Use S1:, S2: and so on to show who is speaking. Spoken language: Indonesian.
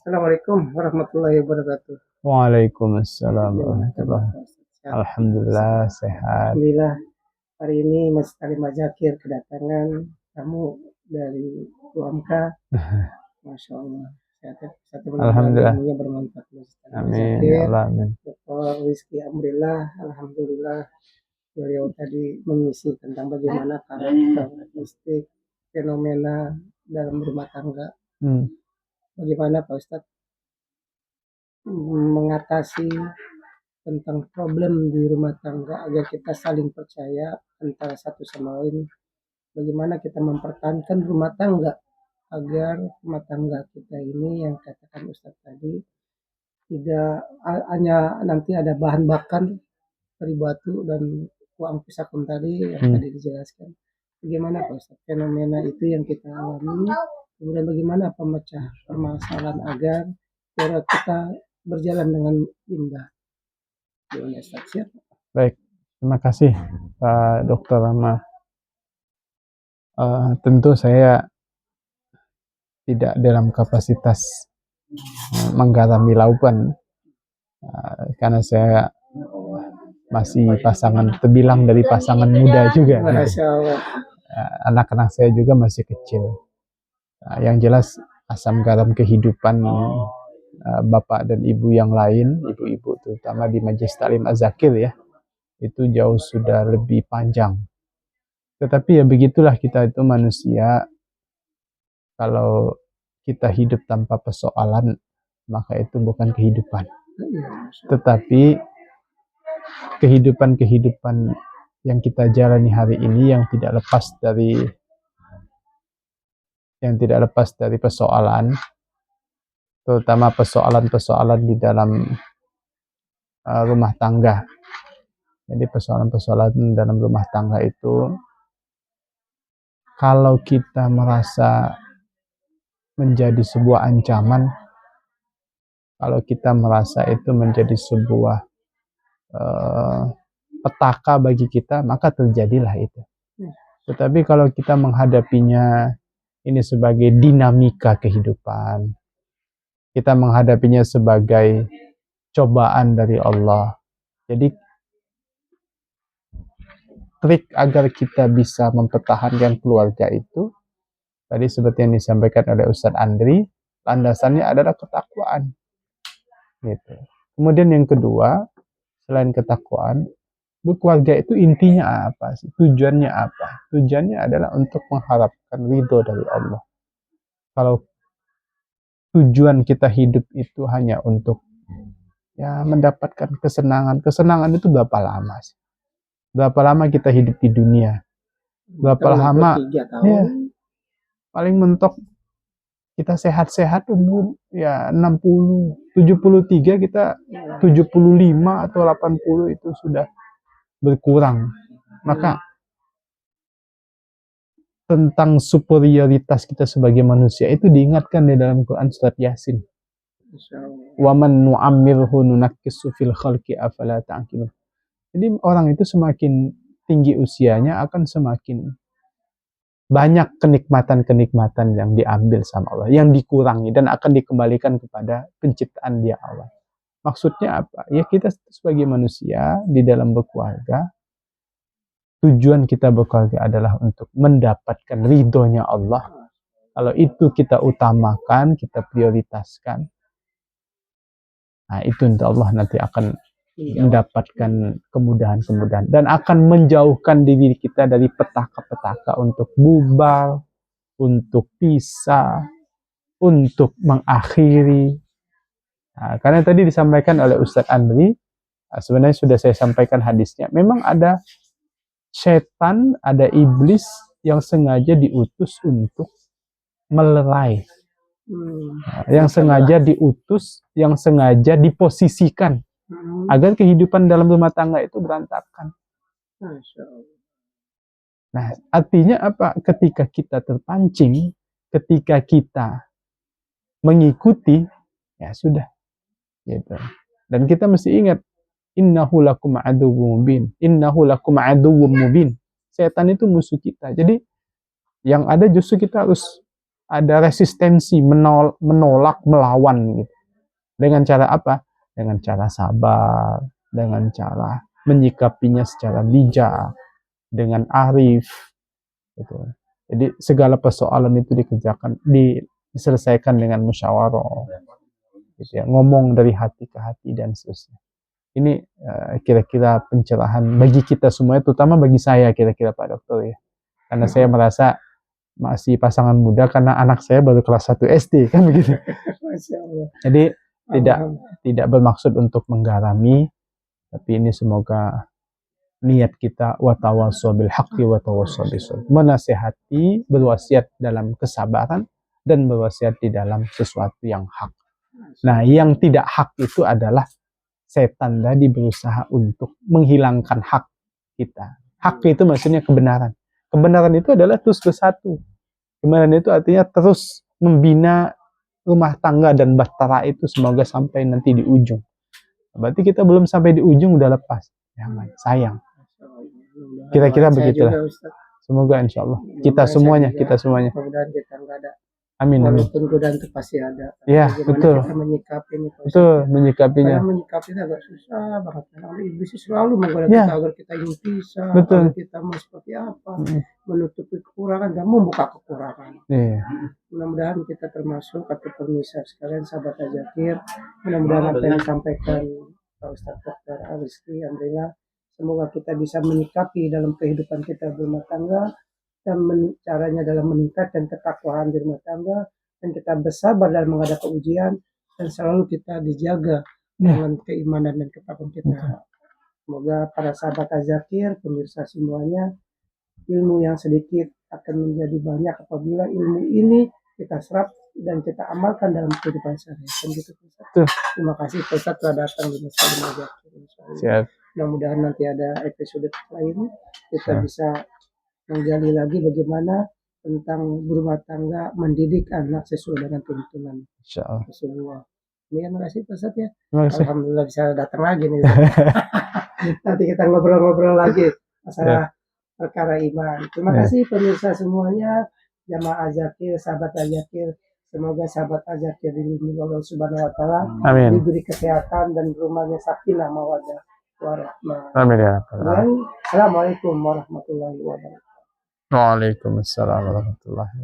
S1: Assalamualaikum warahmatullahi wabarakatuh.
S2: Waalaikumsalam
S1: Gimana kabar
S2: warahmatullahi.
S1: Pak Ustadz? Sehat?
S2: Alhamdulillah sehat.
S1: Alhamdulillah, hari ini Mas Kalim Zakir kedatangan tamu dari UMK. Masya Allah. Satu mudah-mudahan
S2: Alhamdulillah.
S1: ilmunya bermanfaat Mas Kalim
S2: Amin ya
S1: Zakir.
S2: Allah amin.
S1: Dr. Rizky Amrillah, Alhamdulillah beliau tadi mengisi tentang bagaimana karakteristik fenomena dalam rumah tangga. Bagaimana Pak Ustadz mengatasi tentang problem di rumah tangga agar kita saling percaya antara satu sama lain. Bagaimana kita mempertahankan rumah tangga agar rumah tangga kita ini yang katakan Ustadz tadi tidak hanya nanti ada bahan bakar dari batu dan uang pisakun tadi yang tadi dijelaskan. Bagaimana Pak Ustadz fenomena itu yang kita alami, kemudian bagaimana pemecah permasalahan agar kita berjalan dengan indah.
S2: Baik, terima kasih Pak Dokter Rama. Tentu saya tidak dalam kapasitas menggarami lautan karena saya masih terbilang dari pasangan muda juga.
S1: Masya Allah.
S2: Anak-anak saya juga masih kecil. Yang jelas asam garam kehidupan bapak dan ibu yang lain, ibu-ibu terutama di Majelis Taklim Az-Zakir ya, itu jauh sudah lebih panjang. Tetapi ya begitulah kita itu manusia. Kalau kita hidup tanpa persoalan, maka itu bukan kehidupan. Tetapi kehidupan yang kita jalani hari ini yang tidak lepas dari persoalan, terutama persoalan-persoalan di dalam rumah tangga. Jadi persoalan-persoalan dalam rumah tangga itu, kalau kita merasa menjadi sebuah ancaman, kalau kita merasa itu menjadi sebuah petaka bagi kita, maka terjadilah itu. Tetapi kalau kita menghadapinya ini sebagai dinamika kehidupan, kita menghadapinya sebagai cobaan dari Allah. Jadi trik agar kita bisa mempertahankan keluarga itu, tadi seperti yang disampaikan oleh Ustadz Andri, landasannya adalah ketakwaan. Gitu. Kemudian yang kedua, selain ketakwaan, berkeluarga itu intinya apa sih? Tujuannya apa? Tujuannya adalah untuk mengharapkan ridho dari Allah. Kalau tujuan kita hidup itu hanya untuk mendapatkan kesenangan itu berapa lama sih? Berapa lama kita hidup di dunia? Berapa lama? Ya, paling mentok kita sehat-sehat umur 60, 73, kita 75 atau 80 itu sudah berkurang. Maka tentang superioritas kita sebagai manusia itu diingatkan di dalam Quran surat Yasin. Wa man nu'ammirhu nunakkisu fil khalqi afala ta'qilun. Jadi orang itu semakin tinggi usianya akan semakin banyak kenikmatan-kenikmatan yang diambil sama Allah, yang dikurangi dan akan dikembalikan kepada penciptaan dia Allah. Maksudnya apa? Ya kita sebagai manusia di dalam berkeluarga, tujuan kita berkeluarga adalah untuk mendapatkan ridhonya Allah. Kalau itu kita utamakan, kita prioritaskan, nah itu insya Allah nanti akan mendapatkan kemudahan-kemudahan dan akan menjauhkan diri kita dari petaka-petaka untuk bubar, untuk pisah, untuk mengakhiri. Nah, karena tadi disampaikan oleh Ustadz Andri, sebenarnya sudah saya sampaikan hadisnya. Memang ada setan, ada iblis yang sengaja diutus untuk melerai. Yang sengaja diutus, yang sengaja diposisikan agar kehidupan dalam rumah tangga itu berantakan. Nah, artinya apa? Ketika kita terpancing, ketika kita mengikuti, ya sudah. Gitu. Dan kita mesti ingat, innahu lakum aduwwum mubin. Innahu lakum aduwwum mubin. Setan itu musuh kita. Jadi yang ada justru kita harus ada resistensi, menolak, melawan gitu. Dengan cara apa? Dengan cara sabar, dengan cara menyikapinya secara bijak, dengan arif gitu. Jadi segala persoalan itu diselesaikan dengan musyawarah gitu ya, ngomong dari hati ke hati dan seterusnya. Ini kira-kira pencerahan bagi kita semua, terutama bagi saya kira-kira Pak Dokter ya. Karena saya merasa masih pasangan muda karena anak saya baru kelas 1 SD kan begitu. Jadi tidak bermaksud untuk menggarami, tapi ini semoga niat kita watawasau bil haqqi watawasau bis-sabr, menasihati, berwasiat dalam kesabaran dan berwasiat di dalam sesuatu yang hak. Nah, yang tidak hak itu adalah setan tadi berusaha untuk menghilangkan hak kita. Hak itu maksudnya kebenaran. Kebenaran itu adalah terus bersatu. Kebenaran itu artinya terus membina rumah tangga dan bahtera itu semoga sampai nanti di ujung. Berarti kita belum sampai di ujung udah lepas. Jangan, sayang. Kira-kira begitulah. Semoga insya Allah kita semuanya.
S1: Mudah-mudahan kita nggak ada.
S2: Amin.
S1: Walaupun godaan itu pasti ada.
S2: Ya, betul.
S1: Kita menyikapinya.
S2: Betul, menyikapinya.
S1: Karena menyikapinya agak susah banget. Karena iblis selalu menggoda kita agar kita ingin pisah,
S2: betul.
S1: agar kita mau seperti apa, menutupi kekurangan dan membuka kekurangan.
S2: Iya.
S1: Mudah-mudahan kita termasuk atau pemirsa sekalian, sahabat Azakir. Mudah-mudahan apa yang disampaikan Pak Ustadz Dr. Rizky Amrila, semoga kita bisa menyikapi dalam kehidupan kita berumah tangga, dan caranya dalam meningkatkan ketakwaan di rumah tangga, dan kita bersabar dalam menghadapi ujian, dan selalu kita dijaga dengan keimanan dan ketakwaan kita. Semoga para sahabat Azakir, pemirsa semuanya, ilmu yang sedikit akan menjadi banyak apabila ilmu ini kita serap dan kita amalkan dalam kehidupan sehari-hari. Gitu, terima kasih Ustaz telah datang di Masjid Azakir. Mudah-mudahan nanti ada episode lain kita bisa menggali lagi bagaimana tentang berumah tangga, mendidik anak sesuai dengan tuntunan Rasulullah. Terima kasih Pak Ustadz ya. Alhamdulillah bisa datang lagi nih. Nanti kita ngobrol-ngobrol lagi masalah perkara iman. Terima kasih pemirsa semuanya, jamaah Azakir, sahabat Azakir. Semoga sahabat Azakir dilindungi Allah Subhanahu wa taala, diberi kesehatan dan rumahnya sakinah mawaddah warahmah. Amin ya rabbal alamin. Assalamualaikum warahmatullahi wabarakatuh.
S2: Waalaikumsalam warahmatullahi wabarakatuh.